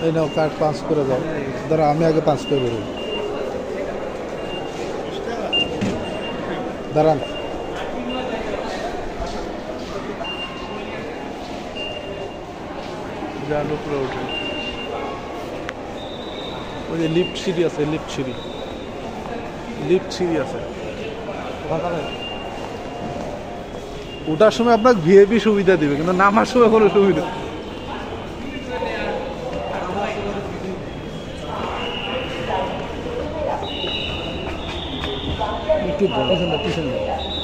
এই নাও কার্ড 5 করে দাও। ধরো আমি আগে 5 করে দেবো। দাঁড়ান। যান উপরে ওঠেন। ওই যে লিফট সিঁড়ি আছে, লিফট সিঁড়ি আছে। ওটার সময় আপনাকে ভিআইপি সুবিধা দিবে, কিন্তু নামার সময় কোনো সুবিধা।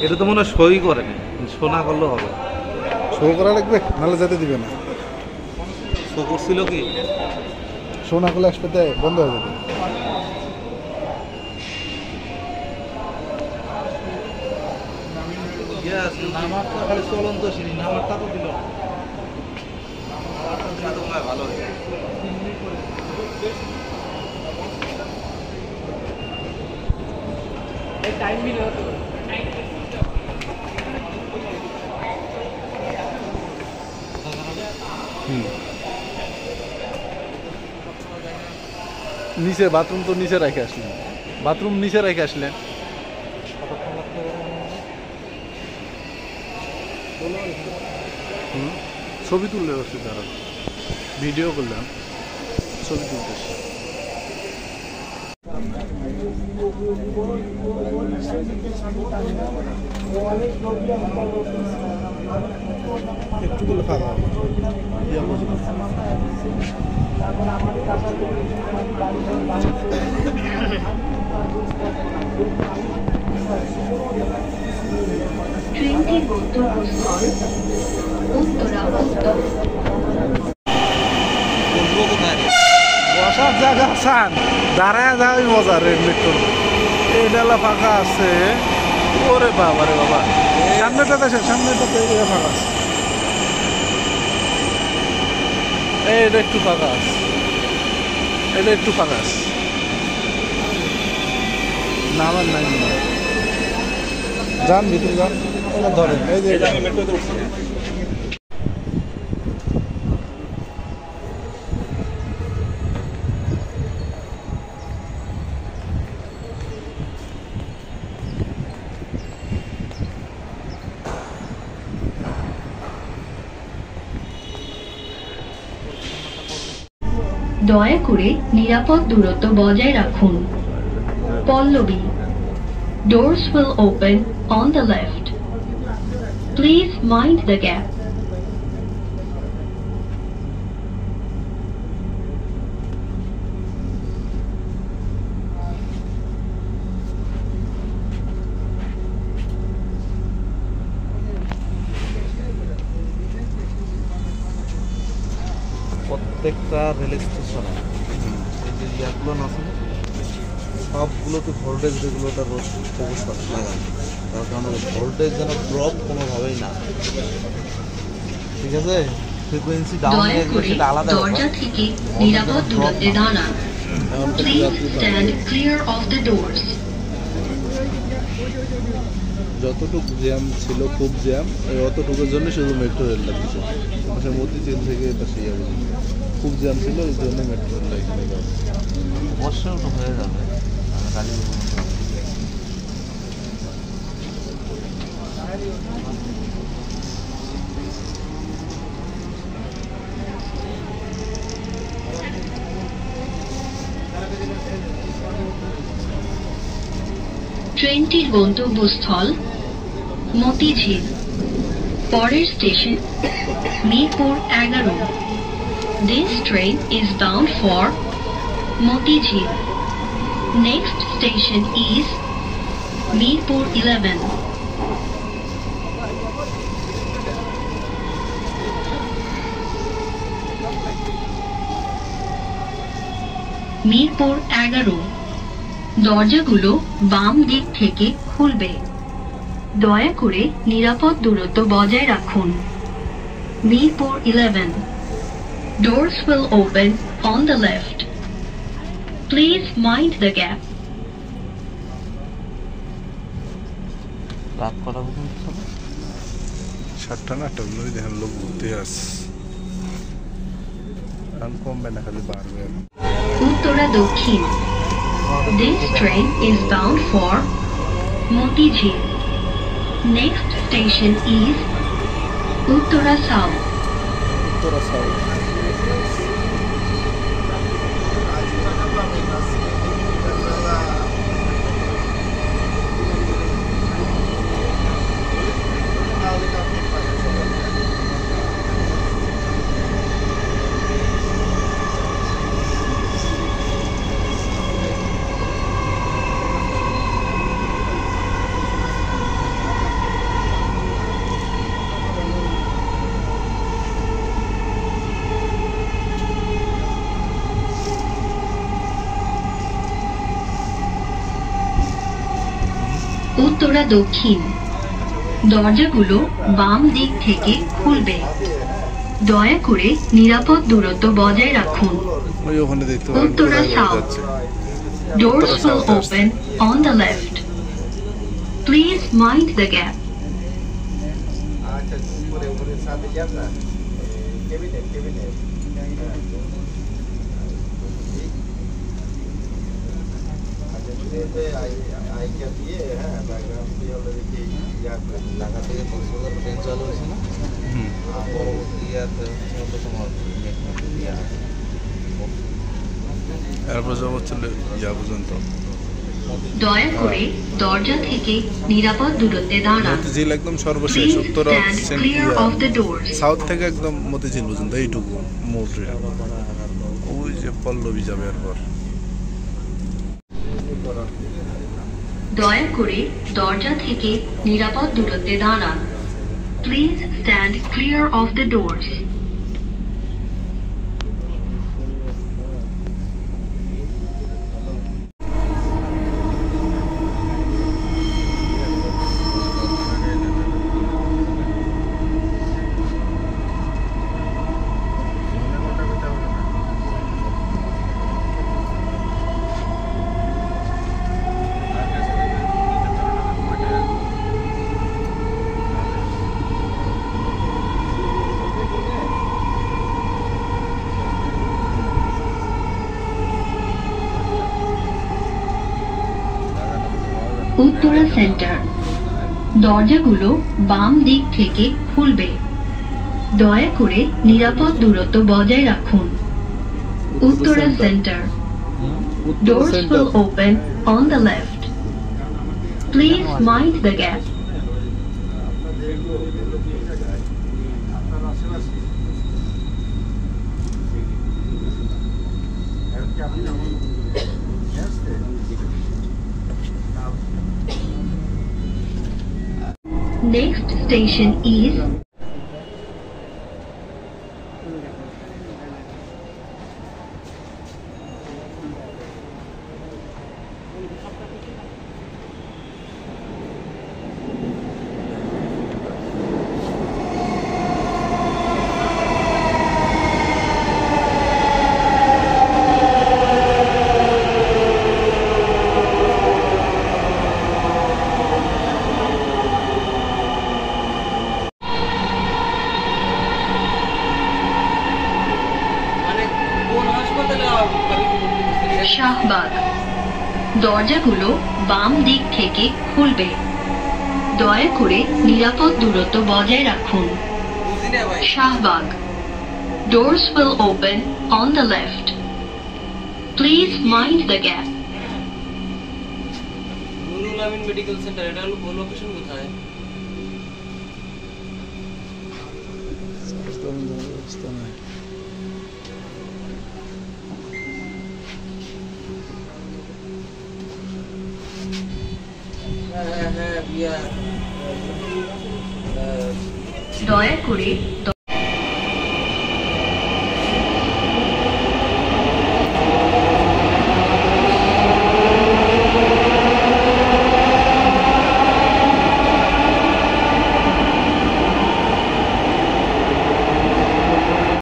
এটা তো মনে হয় সই করে শোনা করলেও হবে। শো করা লাগবে, নাহলে যেতে দিবে না। শো করছিল কি? শো না করলে আসতে বন্ধ হয়ে যাবে। নামারটা খালি চলন্ত সিঁড়ি, নামারটা তো দিল ভালো হয়েছে। নিচে বাথরুম তো নিচে রেখে আসলেন, বাথরুম নিচে রেখে আসলেন। ছবি তুললে অসুবিধা, ভিডিও করলাম, ছবি তুলতেছি। একটু তুলে ফাঁকা 20 গন্তব্যস্থল উত্তরা উত্তর। বসার জায়গা চান, দাঁড়ায় যাওয়াই মজা। রেল মেট্রো এইডালা ফাঁকা আছে। ওরে বাবা রে বাবা, সামনেটাতে ফাঁকা আছে। এটা একটু ফাঁকা আছে, এটা একটু ফাঁকা আছে। না আমার নাই, যান ভিতরে যান, ধরেন। এই যে মেট্রোতে উঠছি। দয়া করে নিরাপদ দূরত্ব বজায় রাখুন। Pallavi, doors will open on the left. Please mind the gap. প্রত্যেকটা রেল স্টেশনে এই যে ইয়াগুলো আছে সবগুলোতে ভোল্টেজ রেগুলেটর লাগানো, তার কারণে ভোল্টেজ যেন ড্রপ কোনোভাবেই না। ঠিক আছে, ফ্রিকোয়েন্সি ডাউন হয়ে গেলে সেটা আলাদা ব্যাপার। দরজা থেকে নিরাপদ দূরত্বে দাঁড়ান। Please stand clear of the doors. যতটুকু জ্যাম ছিল, খুব জ্যাম, অতটুকুর জন্য শুধু মেট্রো রেল লাগছে। পাশে মতিঝিল থেকে পাশে খুব জ্যাম ছিল, এই জন্য মেট্রো রেল এখানে গেল। বর্ষাও তো হয়ে যাবে, গাড়ি 20 গন্তব্যস্থল মতিঝিল। পরের station Mirpur 11। This train is bound for Motijhil. Next station is Mirpur 11. Mirpur 11। দরজাগুলো বাম দিক থেকে খুলবে। দয়া করে নিরাপদ দূরত্ব বজায় রাখুন। Mirpur 11. Doors will open on the left. Please mind the gap. রাত কটা পর্যন্ত? 7টা না 8টা দেখেন লোক ঘুরতে আসছে। কারণ কমবে না, খালি বাড়বে। উত্তরা দক্ষিণ। This train is bound for Motijhil. Next station is Uttara South. Uttara south. Uttara দক্ষিণ। দরজাগুলো বাম দিক থেকে খুলবে। দয়া করে নিরাপদ দূরত্ব বজায় রাখুন। ওই ওখানে দেখতে পারেন উত্তরা কোথায় সাউথ। যাচ্ছে। Doors Uttara will সাউথে open on the left. Please mind the gap. আচ্ছা উপরে উপরে সাথে যাব না কেবিনেট কেবিনেট আচ্ছা যে আই ক্যান দিয়ে হ্যাঁ ব্যাকগ্রাউন্ড দিয়ে অলরেডি ইয়া করে ঢাকা থেকে কক্সবাজার ট্রেন চালু হয়েছে না, হুম। আর পরবর্তী ইয়াতে হচ্ছে তোমার ইয়া এরপর যাবো চলে ইয়া পর্যন্ত। দয়া করে দরজা থেকে নিরাপদ দূরত্বে দাঁড়ান। মতিঝিল একদম সর্বশেষ, Please Uttara stand clear of the doors. South থেকে একদম মতিঝিল পর্যন্ত এইটুকু মোটরে। ওই যে পল্লবী যাবে এরপর। দয়া করে দরজা থেকে নিরাপদ দূরত্বে দাঁড়ান। Please stand clear of the doors. Uttara centre. দরজাগুলো বাম দিক থেকে খুলবে। দয়া করে নিরাপদ দূরত্ব বজায় রাখুন। Uttara centre. Doors will open on the left. Please mind the gap. Next station is Shahbag. দরজাগুলো বাম দিক থেকে খুলবে। দয়া করে নিরাপদ দূরত্ব বজায় রাখুন। Shahbag. Doors will open on the left. Please mind the gap. Nurul Amin medical centre, এটা হলো লোকেশন কোথায়? হ্যাঁ, দয়া করে